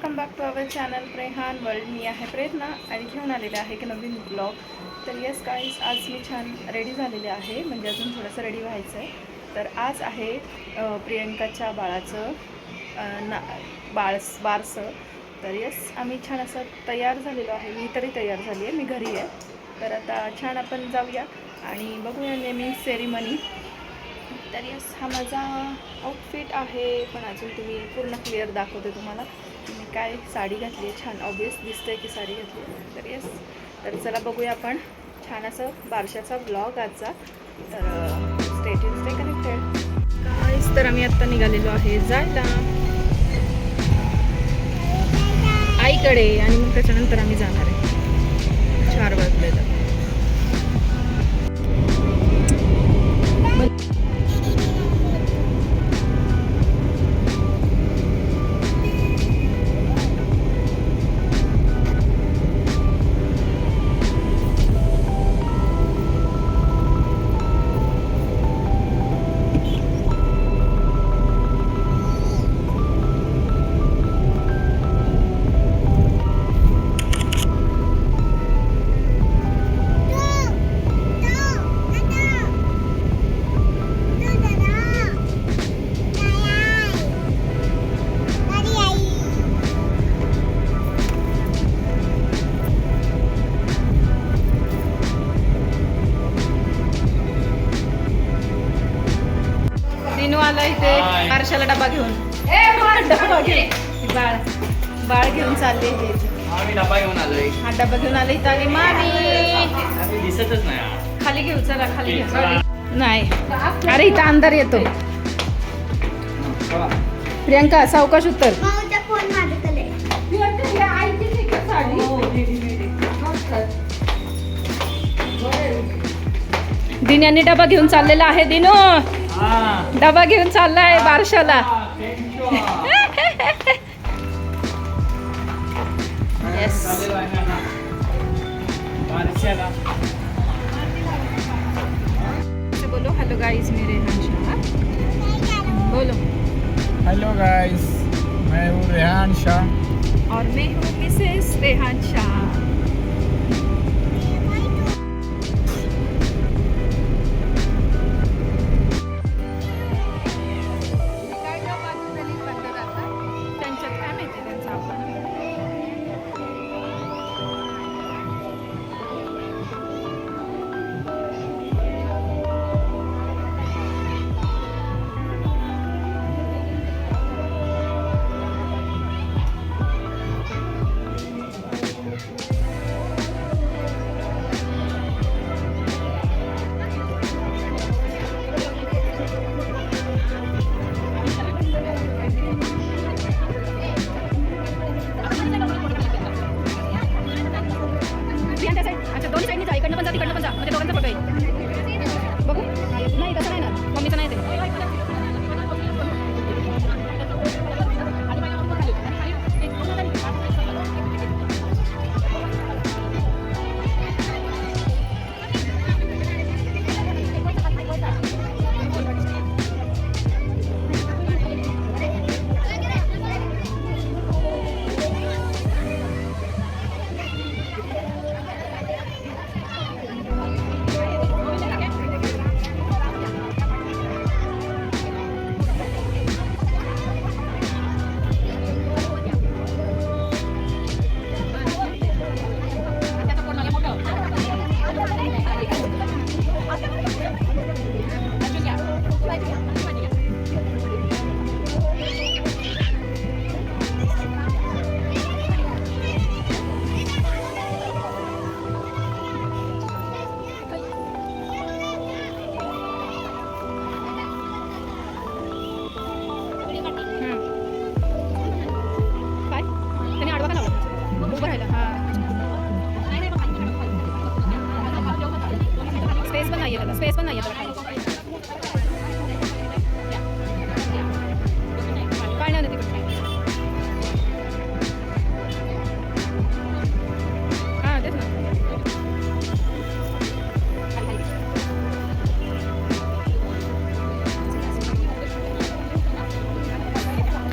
Welcome back to our channel Prehan world. मी आहे प्रेरणा आणि घेऊन आलेले आहे की नवीन ब्लॉग. तर येस गाईज, आज मी छान रेडी झालेले आहे, म्हणजे अजून थोडंसं रेडी व्हायचं आहे. तर आज आहे प्रियंकाच्या बाळाचं बारसं. तर येस, आम्ही छान असं तयार झालेलो आहे. मी तरी तयार झाली आहे, मी घरी आहे. तर आता छान आपण जाऊया आणि बघूया नेहमी सेरिमनी. तर येस, हा माझा आउटफिट आहे, पण अजून तुम्ही पूर्ण क्लिअर दाखवते तुम्हाला की मी काय साडी घातली आहे. छान ऑब्वियस दिसतंय की साडी घातली आहे. तर येस, तर चला बघूया आपण छान असं बारशाचा ब्लॉग आजचा. तर स्टे कनेक्टेड गाईज. तर आम्ही आत्ता निघालेलो आहे जायला आईकडे, आणि मग त्याच्यानंतर आम्ही जाणार आहे 4 वाजलेला. आला इथे बारशाला डबा घेऊन. बाळ घेऊन चालले. डबा घेऊन आलोय. हा डबा घेऊन आले इथं आली मामी. दिसतच नाही. खाली घेऊ, चला खाली घेऊ. नाही अरे इथं अंधार येतो. प्रियंका सावकाश उत्तर. दिन्याने डबा घेऊन चाललेला आहे. दिनू डबा घेऊन चाललाय बारशाला. येस, बोलो हेलो गाइस, मेरे रेहान शाह. बोलो हेलो गाइस, मैं हूँ रेहान शाह और मैं हूँ मिसेस रेहान शाह. स्पेस पण नाही आहे त्याला. काय नाही तिकडे. हां तेच ना.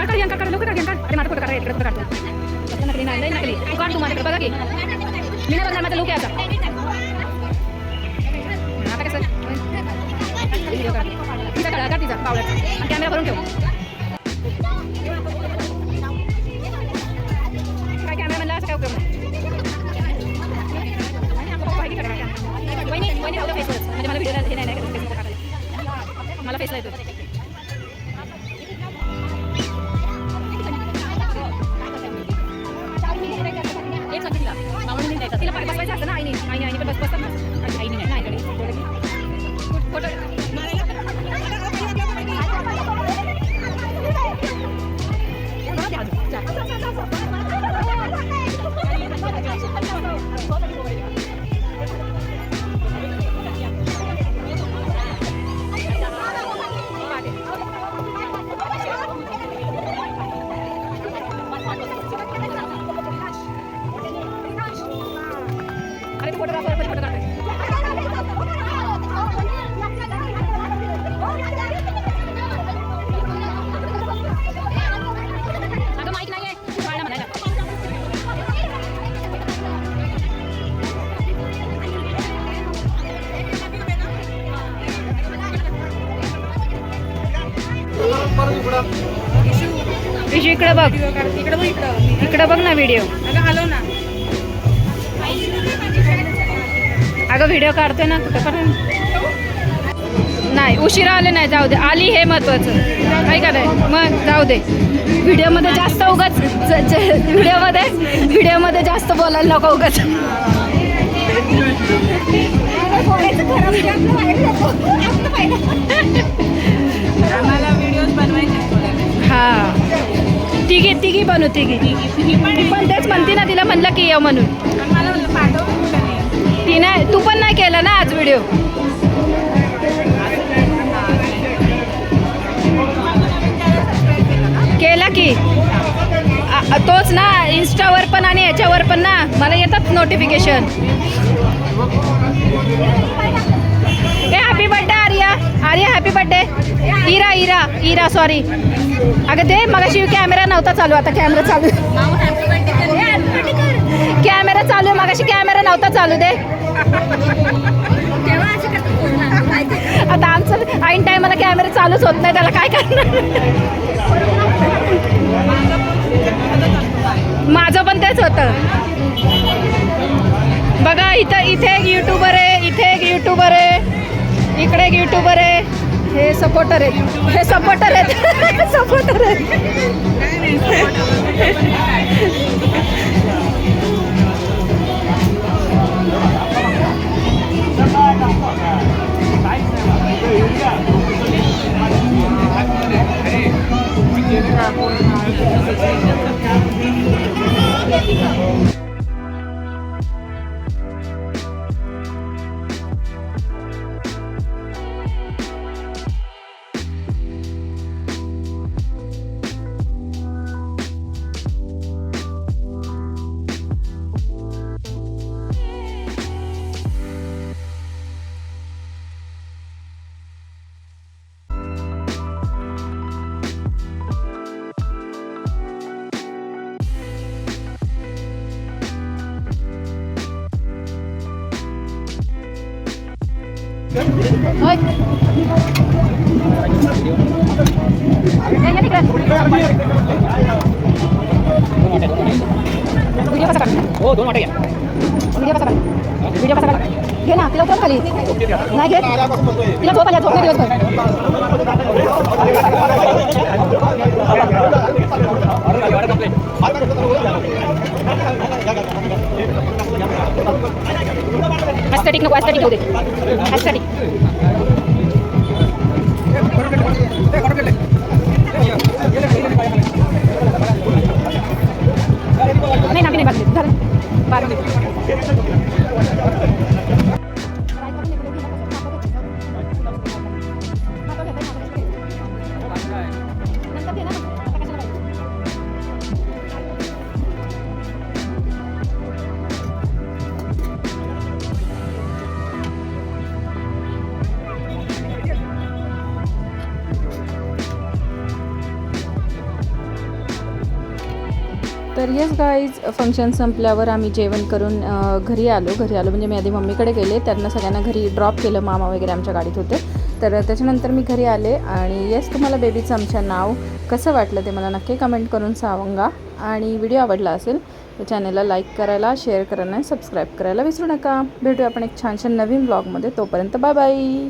काढ लवकर काढ अरे माझा फोटो काढ इकडे फोटो काढतो कसं नकली नाही लय नकली तू काढ तू माझ्याकडे बघा की मी नाही बघणार माझा लुक आहे आता कसं व्हिडिओ काढ तिचा काढा तिचा पावडर आणि कॅमेरा भरून ठेव काय कॅमेरा म्हणला असं काय उपयोग नाही वहिनी राहू फेसवरच म्हणजे मला व्हिडिओला हे नाही फेसबुक टाकायला मला फेसला येतो एक सांगते तिला मावळून नाही द्यायचं तिला बसवायचं असतं ना आईने पण बसतात ना आईने नाही इकडे फोटो इकडे बघ इकडे बघ ना व्हिडिओ अगं व्हिडिओ काढतोय ना कुठं काढ नाही उशिरा आले नाही जाऊ दे आली हे महत्वाचं काय करायचं मग जाऊ दे व्हिडिओमध्ये जास्त उगाच व्हिडिओमध्ये जास्त बोलायला नको उगाच हा तिघी बनू तिघी पण तेच म्हणते ना तिला म्हणलं की ये म्हणून ती नाही तू पण नाही केला ना आज व्हिडिओ केला की तोच ना इन्स्टावर पण आणि याच्यावर पण ना मला येतात नोटिफिकेशन ए happy birthday Arya happy birthday Ira sorry अगं ते मगाशी कॅमेरा नव्हता चालू आता कॅमेरा चालू आहे मगाशी कॅमेरा नव्हता चालू दे आता आमचं ऐन टायमाला कॅमेरा चालूच होत नाही त्याला काय करणार माझं पण तेच होतं बघा इथे एक यूट्यूबर आहे इथे एक यूट्यूबर आहे इकडे एक यूट्यूबर आहे हे सपोर्टर आहेत सपोर्टर आहेत हो 2 वाटे व्हिडिओ कसा घे ना तिला उतर खाली नाही घे तिला झोप आल्या झोप ॲस्थेटिक नको ॲस्थेटिक होऊ दे ॲस्थेटिक नाही ना नाही बाकी तर येस गाईज, फंक्शन संपल्यावर आम्ही जेवण करून घरी आलो म्हणजे मी आधी मम्मीकडे गेले, त्यांना सगळ्यांना घरी ड्रॉप केलं, मामा वगैरे आमच्या गाडीत होते. तर त्याच्यानंतर मी घरी आले. आणि येस, तुम्हाला बेबीचं आमच्या नाव कसं वाटलं ते मला नक्की कमेंट करून सांगा. आणि व्हिडिओ आवडला असेल तर चॅनलला लाईक करायला, शेअर करायला आणि सबस्क्राईब करायला विसरू नका. भेटूया आपण एक छानशा नवीन ब्लॉगमध्ये. तोपर्यंत बाय बाय.